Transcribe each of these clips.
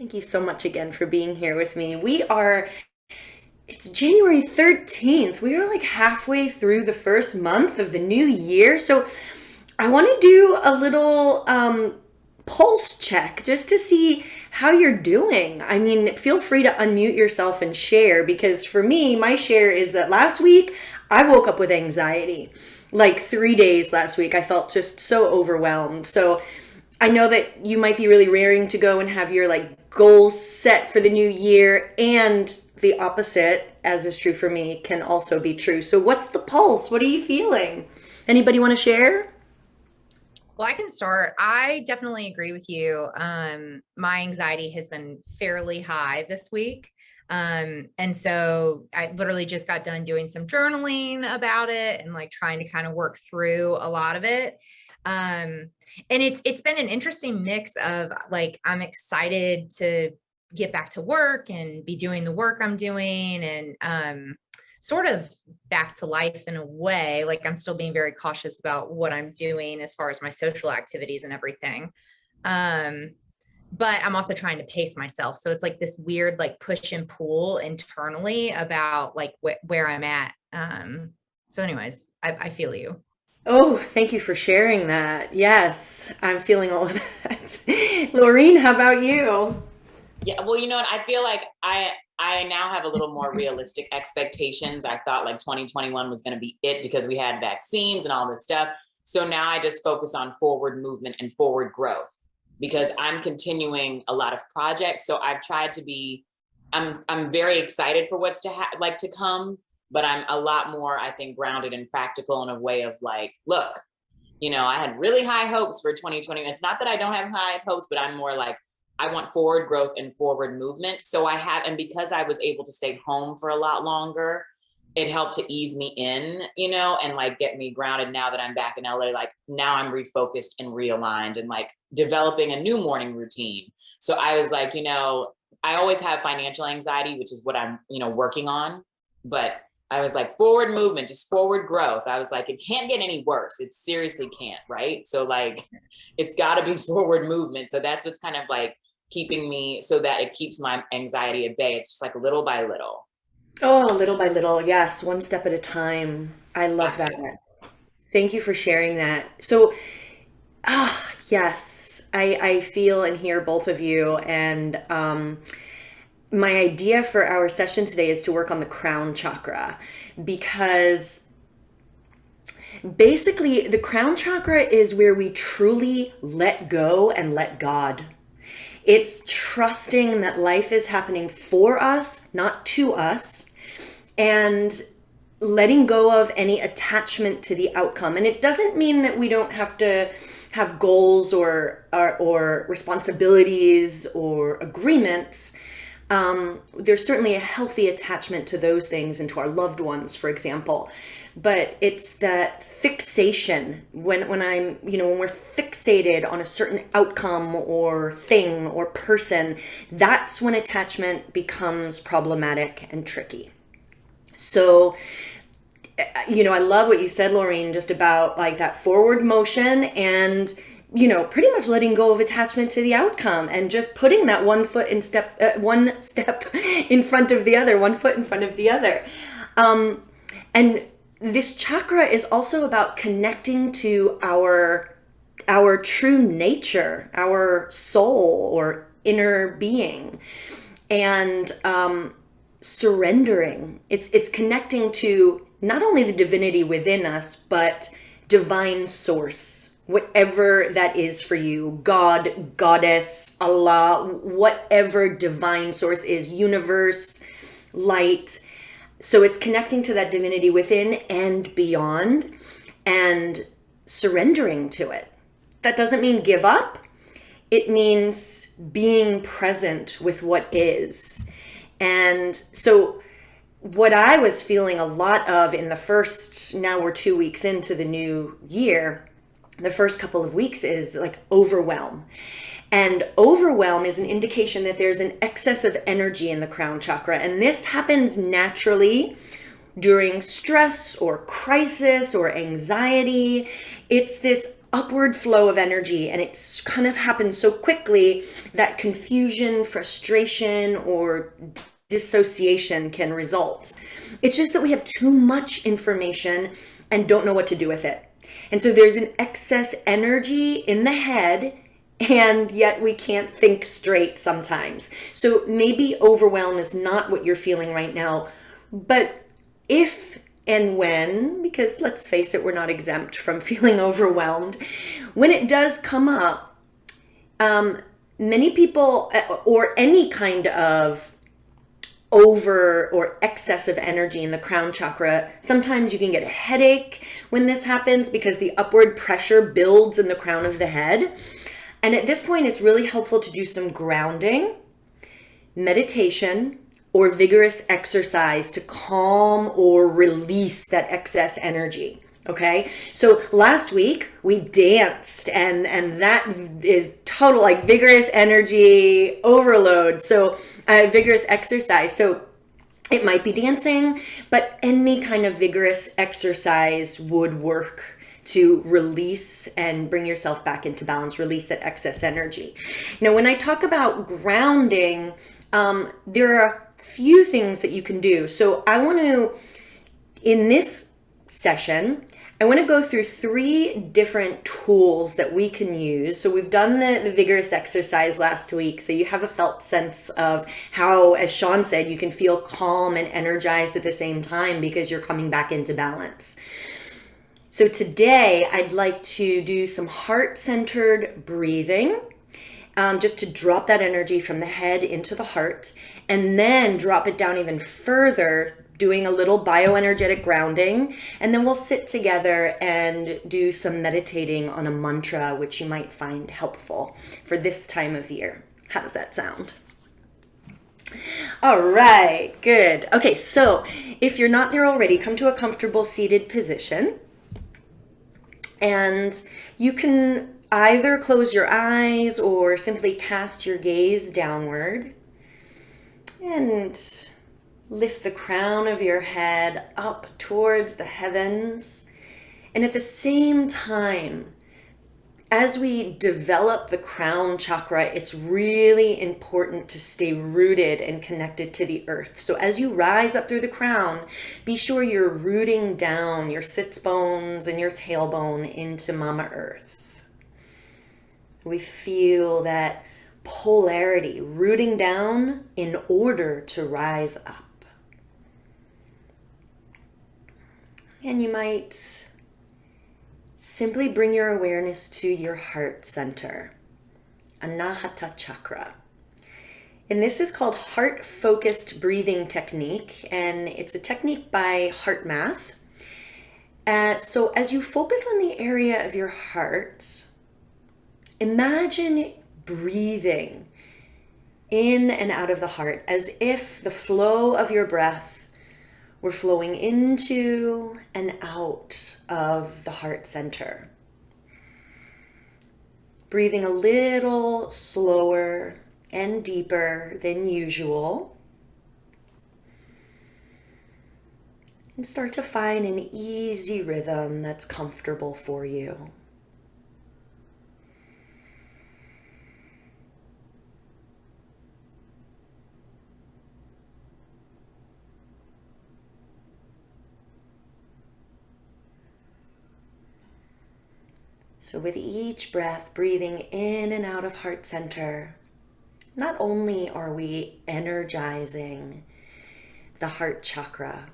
Thank you so much again for being here with me. It's January 13th. We are like halfway through the first month of the new year. So I want to do a little pulse check just to see how you're doing. I mean, feel free to unmute yourself and share because for me, my share is that last week I woke up with anxiety. Like 3 days last week, I felt just so overwhelmed. So I know that you might be really raring to go and have your like goals set for the new year, and the opposite, as is true for me, can also be true. So what's the pulse? What are you feeling? Anybody want to share? Well, I can start. I definitely agree with you. My anxiety has been fairly high this week. And so I literally just got done doing some journaling about it and like trying to kind of work through a lot of it. Um, and it's been an interesting mix of like I'm excited to get back to work and be doing the work I'm doing and sort of back to life in a way. Like I'm still being very cautious about what I'm doing as far as my social activities and everything. Um, but I'm also trying to pace myself. So it's like this weird, like push and pull internally about like where I'm at. So anyways, I feel you. Oh, thank you for sharing that. Yes, I'm feeling all of that. Laureen, how about you? Yeah, well, you know what? I feel like I now have a little more realistic expectations. I thought like 2021 was going to be it because we had vaccines and all this stuff. So now I just focus on forward movement and forward growth because I'm continuing a lot of projects. So I've tried to be I'm very excited for what's like to come, but I'm a lot more I think grounded and practical in a way of like, look, I had really high hopes for 2020. It's not that I don't have high hopes, but I'm more like, I want forward growth and forward movement. So and because I was able to stay home for a lot longer, it helped to ease me in, and like get me grounded now that I'm back in LA. Like now I'm refocused and realigned and like developing a new morning routine. So I was like, I always have financial anxiety, which is what I'm, working on. But I was like, forward movement, just forward growth. I was like, it can't get any worse. It seriously can't, right? So like, it's got to be forward movement. So that's what's kind of like keeping me so that it keeps my anxiety at bay. It's just like little by little. Oh, little by little. Yes, one step at a time. I love that. Exactly. Thank you for sharing that. So, yes, I feel and hear both of you. And my idea for our session today is to work on the crown chakra because basically the crown chakra is where we truly let go and let God. It's trusting that life is happening for us, not to us, and letting go of any attachment to the outcome. And it doesn't mean that we don't have to have goals or responsibilities or agreements. There's certainly a healthy attachment to those things and to our loved ones, for example. But it's that fixation when we're fixated on a certain outcome or thing or person, that's when attachment becomes problematic and tricky. So, I love what you said, Laureen, just about like that forward motion and, pretty much letting go of attachment to the outcome and just putting that one step in front of the other, one foot in front of the other. And this chakra is also about connecting to our true nature, our soul or inner being, and surrendering. It's connecting to not only the divinity within us, but divine source, whatever that is for you, God, goddess, Allah, whatever divine source is, universe, light. So it's connecting to that divinity within and beyond and surrendering to it. That doesn't mean give up. It means being present with what is. And so what I was feeling a lot of in the first, now we're 2 weeks into the new year, the first couple of weeks is like overwhelm. And overwhelm is an indication that there's an excess of energy in the crown chakra. And this happens naturally during stress or crisis or anxiety. It's this upward flow of energy, and it's kind of happens so quickly that confusion, frustration, or dissociation can result. It's just that we have too much information and don't know what to do with it. And so there's an excess energy in the head, and yet we can't think straight sometimes. So maybe overwhelm is not what you're feeling right now, but if and when, because let's face it, we're not exempt from feeling overwhelmed, when it does come up, many people, or any kind of over or excessive energy in the crown chakra, sometimes you can get a headache when this happens because the upward pressure builds in the crown of the head. And at this point, it's really helpful to do some grounding, meditation, or vigorous exercise to calm or release that excess energy. Okay, so last week we danced, and that is total like vigorous energy overload. So vigorous exercise. So it might be dancing, but any kind of vigorous exercise would work to release and bring yourself back into balance, release that excess energy. Now, when I talk about grounding, there are a few things that you can do. So I want to, in this session, I want to go through 3 different tools that we can use. So we've done the vigorous exercise last week. So you have a felt sense of how, as Sean said, you can feel calm and energized at the same time because you're coming back into balance. So today I'd like to do some heart-centered breathing, just to drop that energy from the head into the heart, and then drop it down even further, doing a little bioenergetic grounding. And then we'll sit together and do some meditating on a mantra, which you might find helpful for this time of year. How does that sound? All right, good. Okay, so if you're not there already, come to a comfortable seated position. And you can either close your eyes or simply cast your gaze downward and lift the crown of your head up towards the heavens. And at the same time, as we develop the crown chakra, it's really important to stay rooted and connected to the earth. So as you rise up through the crown, be sure you're rooting down your sits bones and your tailbone into Mama Earth. We feel that polarity, rooting down in order to rise up. And you might simply bring your awareness to your heart center, Anahata chakra. And this is called heart-focused breathing technique, and it's a technique by Heart Math. So as you focus on the area of your heart, imagine breathing in and out of the heart as if the flow of your breath were flowing into and out of the heart center. Breathing a little slower and deeper than usual. And start to find an easy rhythm that's comfortable for you. So with each breath, breathing in and out of heart center, not only are we energizing the heart chakra,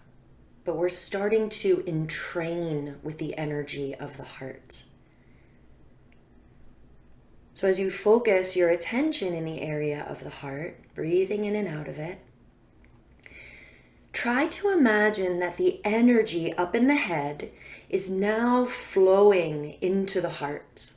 but we're starting to entrain with the energy of the heart. So as you focus your attention in the area of the heart, breathing in and out of it, try to imagine that the energy up in the head is now flowing into the heart.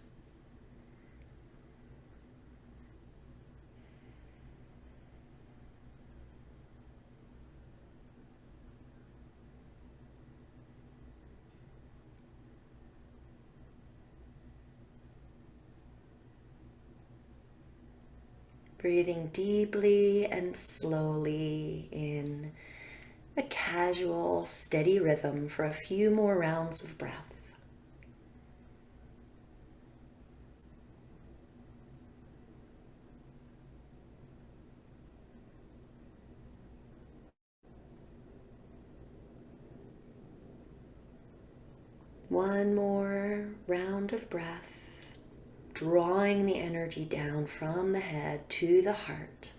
Breathing deeply and slowly in a casual, steady rhythm for a few more rounds of breath. One more round of breath, drawing the energy down from the head to the heart.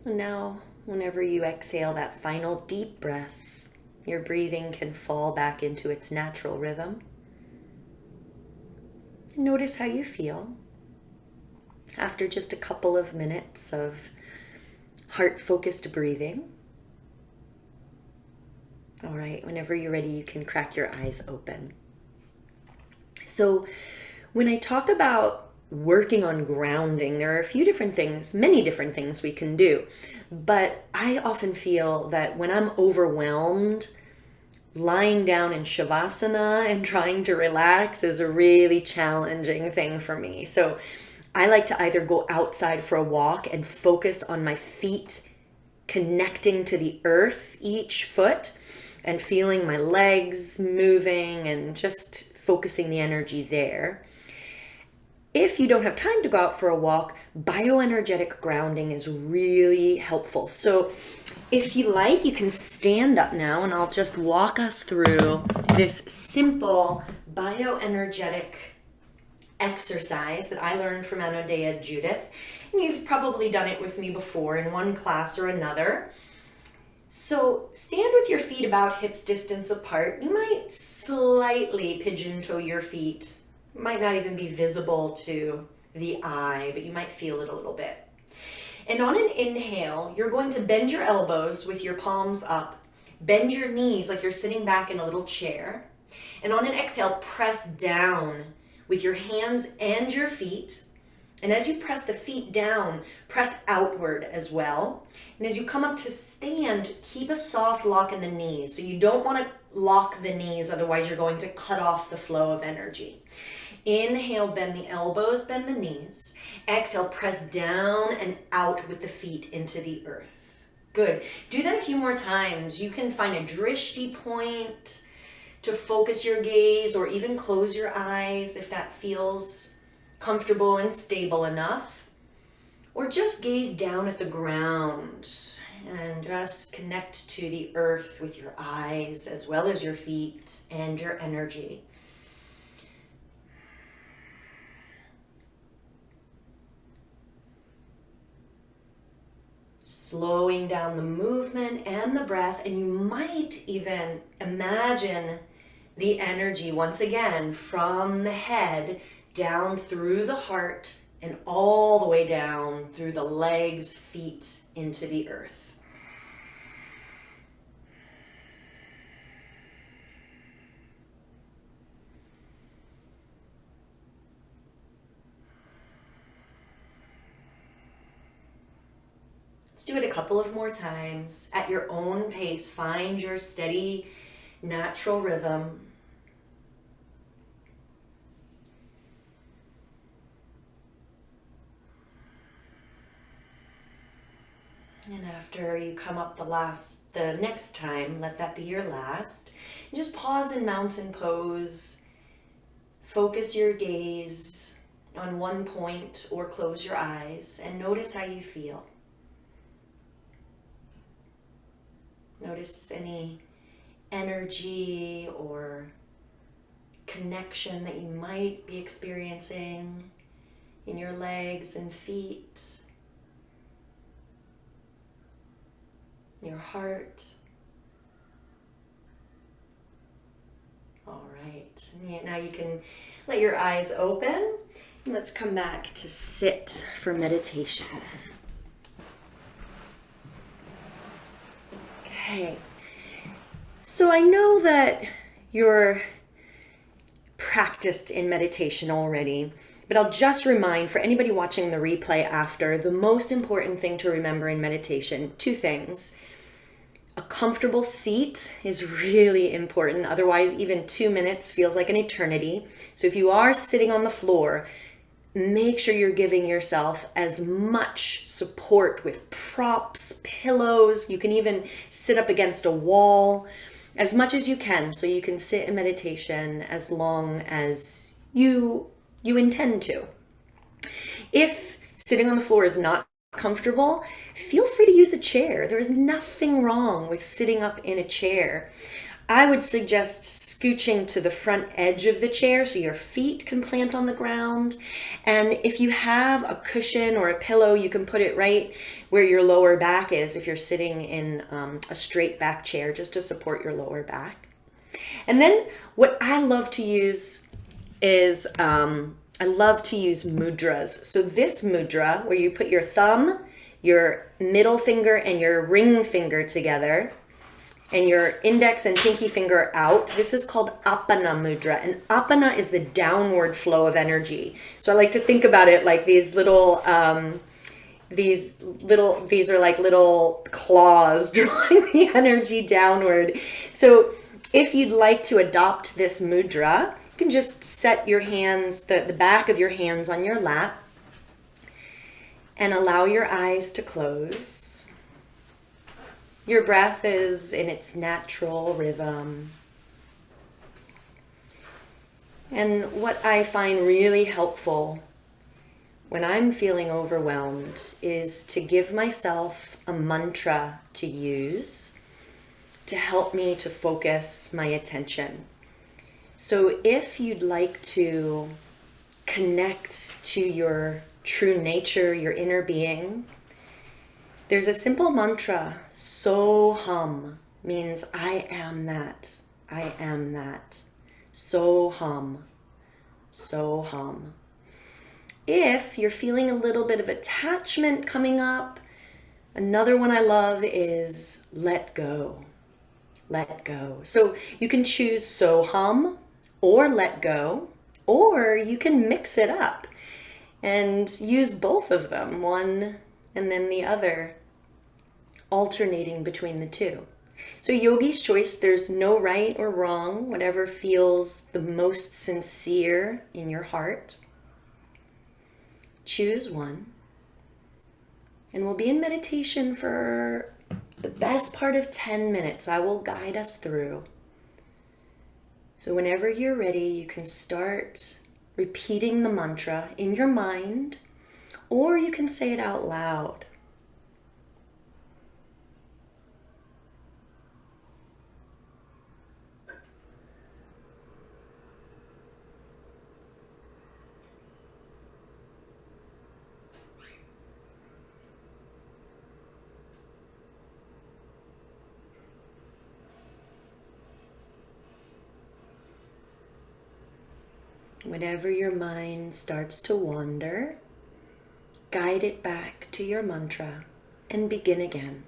And now, whenever you exhale that final deep breath, your breathing can fall back into its natural rhythm. Notice how you feel after just a couple of minutes of heart-focused breathing. All right, whenever you're ready, you can crack your eyes open. So when I talk about working on grounding, there are a few different things, many different things we can do. But I often feel that when I'm overwhelmed, lying down in Shavasana and trying to relax is a really challenging thing for me. So I like to either go outside for a walk and focus on my feet connecting to the earth, each foot, and feeling my legs moving and just focusing the energy there. If you don't have time to go out for a walk, bioenergetic grounding is really helpful. So if you like, you can stand up now and I'll just walk us through this simple bioenergetic exercise that I learned from Anodea Judith. And you've probably done it with me before in one class or another. So stand with your feet about hips distance apart. You might slightly pigeon toe your feet. It might not even be visible to the eye, but you might feel it a little bit. And on an inhale, you're going to bend your elbows with your palms up. Bend your knees like you're sitting back in a little chair. And on an exhale, press down with your hands and your feet. And as you press the feet down, press outward as well. And as you come up to stand, keep a soft lock in the knees. So you don't want to lock the knees, otherwise you're going to cut off the flow of energy. Inhale, bend the elbows, bend the knees. Exhale, press down and out with the feet into the earth. Good. Do that a few more times. You can find a drishti point to focus your gaze, or even close your eyes if that feels comfortable and stable enough. Or just gaze down at the ground and just connect to the earth with your eyes as well as your feet and your energy. Slowing down the movement and the breath, and you might even imagine the energy once again from the head down through the heart and all the way down through the legs, feet, into the earth. Let's do it a couple of more times at your own pace. Find your steady, natural rhythm. And after you come up the next time, let that be your last. And just pause in mountain pose. Focus your gaze on one point or close your eyes and notice how you feel. Notice any energy or connection that you might be experiencing in your legs and feet, your heart. All right, now you can let your eyes open. Let's come back to sit for meditation. Okay, so I know that you're practiced in meditation already, but I'll just remind for anybody watching the replay after, the most important thing to remember in meditation, two things. A comfortable seat is really important. Otherwise, even 2 minutes feels like an eternity. So if you are sitting on the floor, make sure you're giving yourself as much support with props, pillows. You can even sit up against a wall as much as you can, so you can sit in meditation as long as you intend to. If sitting on the floor is not comfortable, feel free to use a chair. There is nothing wrong with sitting up in a chair. I would suggest scooching to the front edge of the chair so your feet can plant on the ground. And if you have a cushion or a pillow, you can put it right where your lower back is if you're sitting in a straight back chair, just to support your lower back. And then what I love to use is I love to use mudras. So this mudra, where you put your thumb, your middle finger, and your ring finger together, and your index and pinky finger out. This is called Apana Mudra. And Apana is the downward flow of energy. So I like to think about it like these are like little claws drawing the energy downward. So if you'd like to adopt this mudra, you can just set your hands, the back of your hands on your lap, and allow your eyes to close. Your breath is in its natural rhythm. And what I find really helpful when I'm feeling overwhelmed is to give myself a mantra to use to help me to focus my attention. So if you'd like to connect to your true nature, your inner being, there's a simple mantra. Soham means I am that. I am that. Soham. Soham. If you're feeling a little bit of attachment coming up, another one I love is let go. Let go. So you can choose Soham or let go, or you can mix it up and use both of them, one and then the other, alternating between the two. So yogi's choice, there's no right or wrong, whatever feels the most sincere in your heart. Choose one. And we'll be in meditation for the best part of 10 minutes. I will guide us through. So whenever you're ready, you can start repeating the mantra in your mind, or you can say it out loud. Whenever your mind starts to wander, guide it back to your mantra and begin again.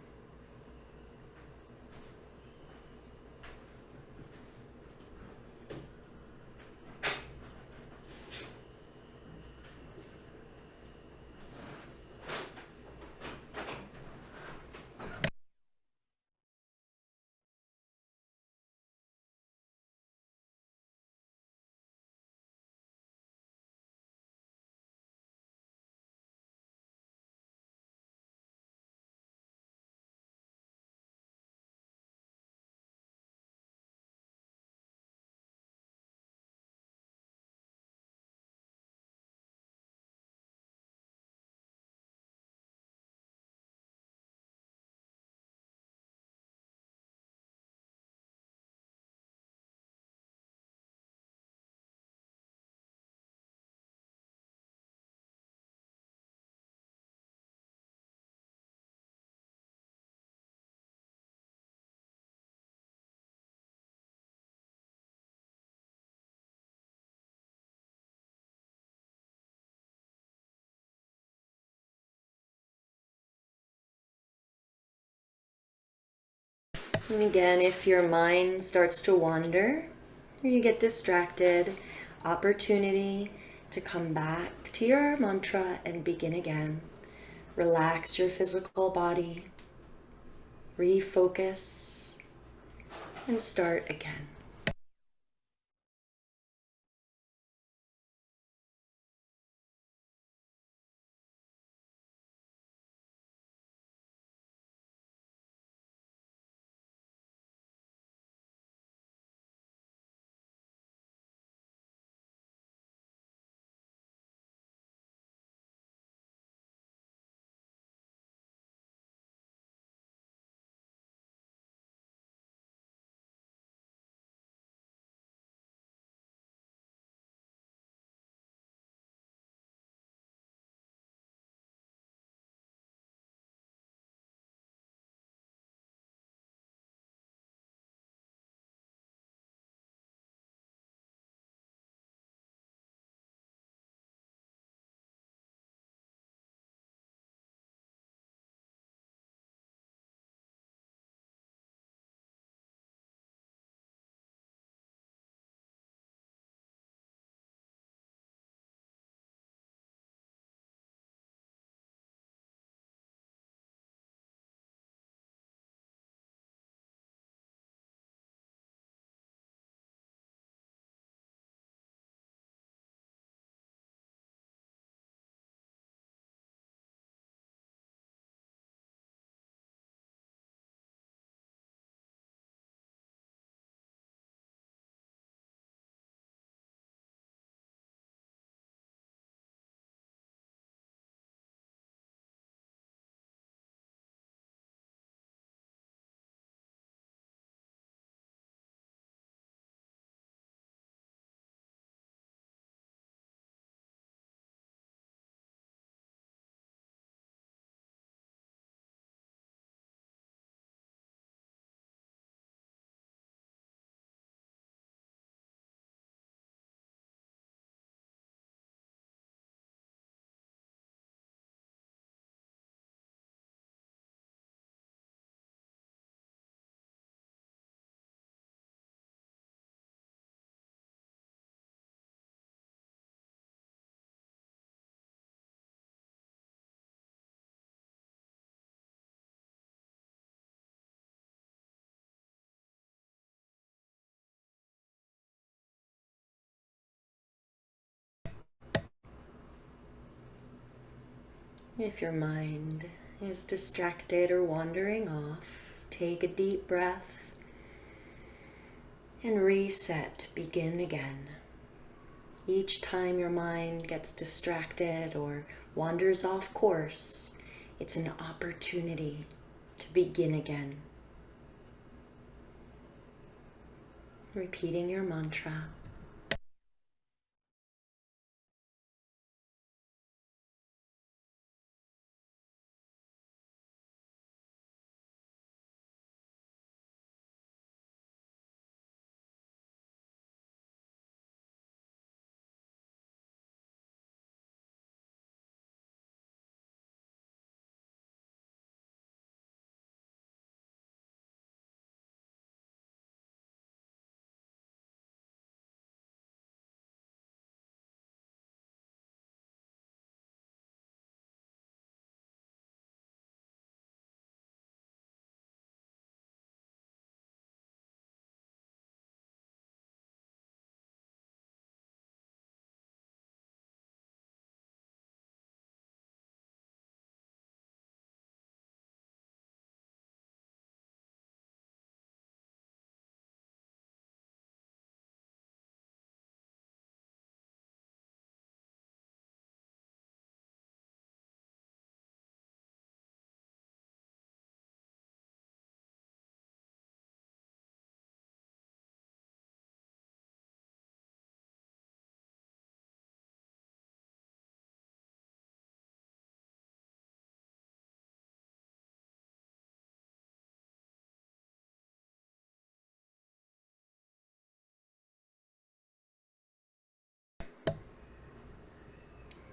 And again, if your mind starts to wander or you get distracted, opportunity to come back to your mantra and begin again. Relax your physical body, refocus, and start again. If your mind is distracted or wandering off, take a deep breath and reset. Begin again. Each time your mind gets distracted or wanders off course, it's an opportunity to begin again. Repeating your mantra.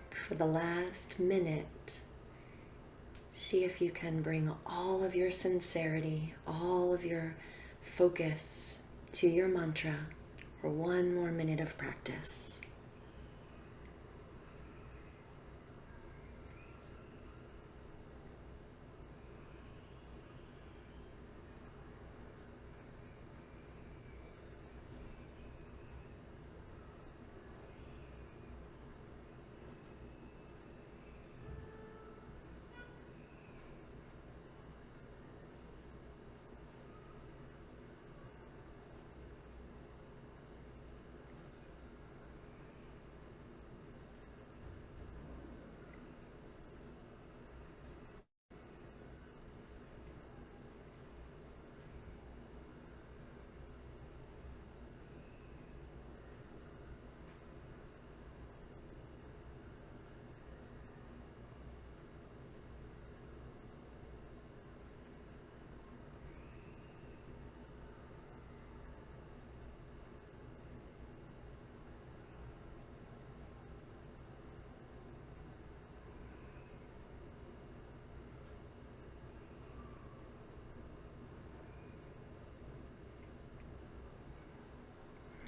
For the last minute, see if you can bring all of your sincerity, all of your focus to your mantra for one more minute of practice.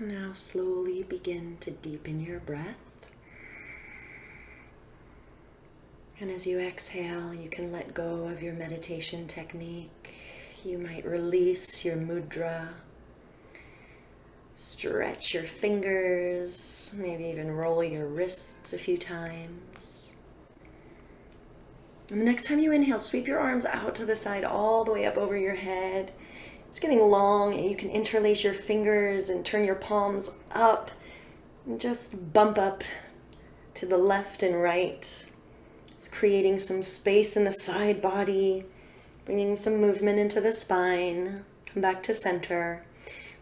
Now slowly begin to deepen your breath. And as you exhale, you can let go of your meditation technique. You might release your mudra, stretch your fingers, maybe even roll your wrists a few times. And the next time you inhale, sweep your arms out to the side, all the way up over your head. It's getting long, and you can interlace your fingers and turn your palms up and just bump up to the left and right. It's creating some space in the side body, bringing some movement into the spine. Come back to center.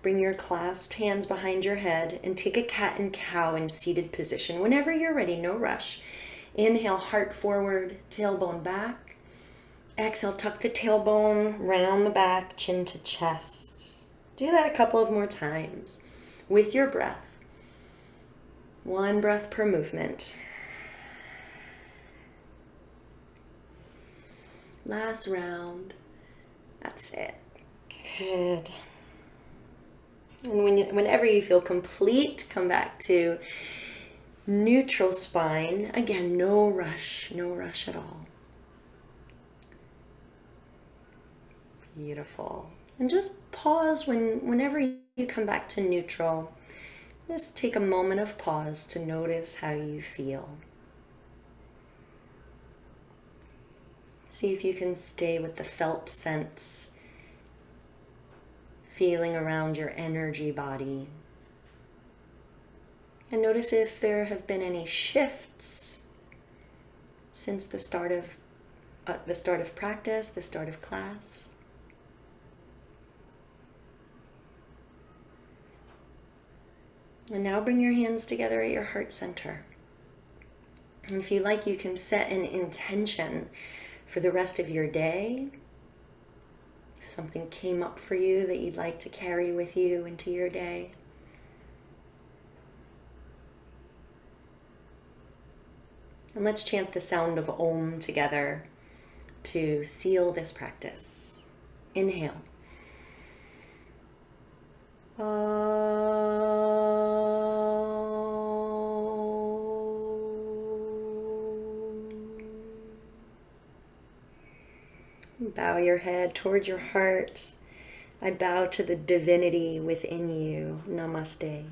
Bring your clasped hands behind your head and take a cat and cow in seated position. Whenever you're ready, no rush. Inhale, heart forward, tailbone back. Exhale, tuck the tailbone, round the back, chin to chest. Do that a couple of more times with your breath. One breath per movement. Last round. That's it. Good. And whenever you feel complete, come back to neutral spine. Again, no rush at all. Beautiful. And just pause whenever you come back to neutral. Just take a moment of pause to notice how you feel. See if you can stay with the felt sense, feeling around your energy body. And notice if there have been any shifts since the start of practice, the start of class. And now bring your hands together at your heart center. And if you like, you can set an intention for the rest of your day. If something came up for you that you'd like to carry with you into your day. And let's chant the sound of Om together to seal this practice. Inhale. Bow your head towards your heart. I bow to the divinity within you. Namaste.